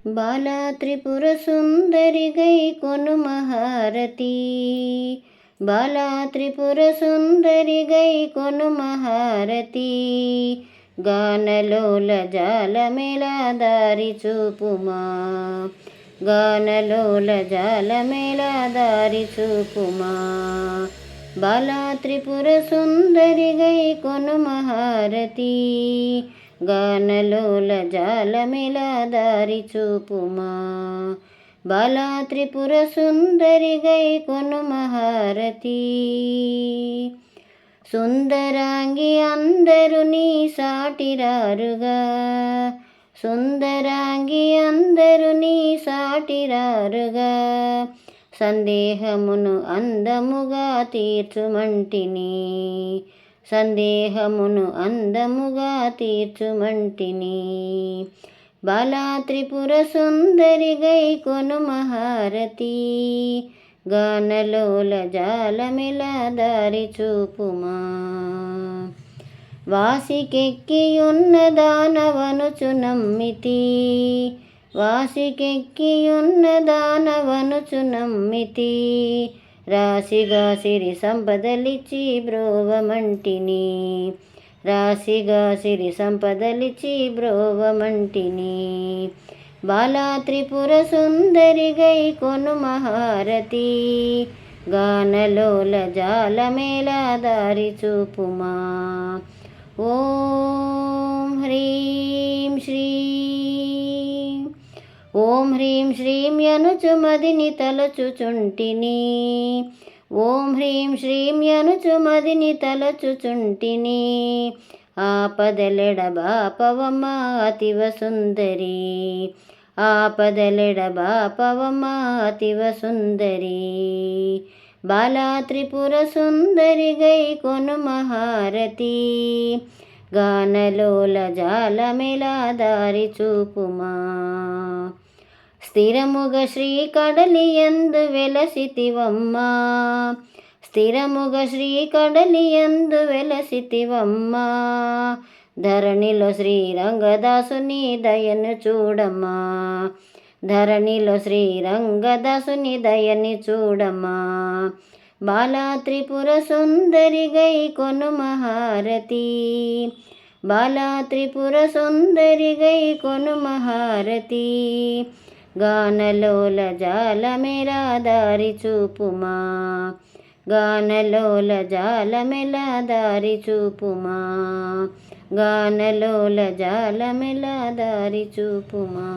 బాలా త్రిపుర సుందరి గై కొను మహారతి, బాలా త్రిపుర సుందరి గై కొను మహారతి, గానలోల జాలమెలా దారి చూపుమా, గానలోల జాలమెలా దారి చూపుమా, బాలా త్రిపుర సుందరి గై కొను మహారతి, గానలోల జాలమెలా దారి చూపుమా, బాలా త్రిపుర సుందరి గై కొను మహారతి. సుందరాంగి అందరు నీ సాటిరారుగా, సుందరాంగి అందరు నీ సాటిరారుగా, సందేహమును అందముగా తీర్చుమంటిని, సందేహమును అందముగా తీర్చుమంటిని, బాలా త్రిపుర సుందరి గై కొను మహారతి, గానలోల జాలమెలా దారి చూపుమా, వాసికెక్కియున్న దానవనుచు నమ్మితి, వాసికెక్కియున్న దానవనుచు నమ్మితి, రాశిగా సిరి సంపదలిచ్చి బ్రోవమంటిని, రాశిగా సిరి సంపదలిచ్చి బ్రోవమంటిని, బాలా త్రిపుర సుందరి గై కొను మహారతి, గానలోల జాలమెలా దారి చూపుమా. ఓం హ్రీం శ్రీం, ఓం హ్రీం శ్రీం యనుచు మదిని తలచుచుంటిని, ఓం హ్రీం శ్రీం యనుచు మదిని తలచుచుంటిని, ఆపదలెడబాపవమ్మ అతివ సుందరి, ఆపదలెడబాపవమ్మ అతివ సుందరి, బాలా త్రిపుర సుందరి గై కొను మహారతి, గానలోల జాలమెలా దారి చూపుమా, స్థిరముగ శ్రీ కడలి యందు వెలసితివమ్మా, స్థిరముగ శ్రీ కడలి యందు వెలసితివమ్మా, ధరణిలో శ్రీరంగదాసుని దయను చూడమ్మా, ధరణిలో శ్రీరంగదాసుని దయని చూడమ్మా, బాలా త్రిపుర సుందరి గై కొను మహారతి, బాలా త్రిపుర సుందరి గై కొను మహారతి, గానలోల జాలమెలా దారి చూపుమా, గానలోల జాలమెలా దారి చూపుమా, గానలోల జాలమెలా దారి చూపుమా.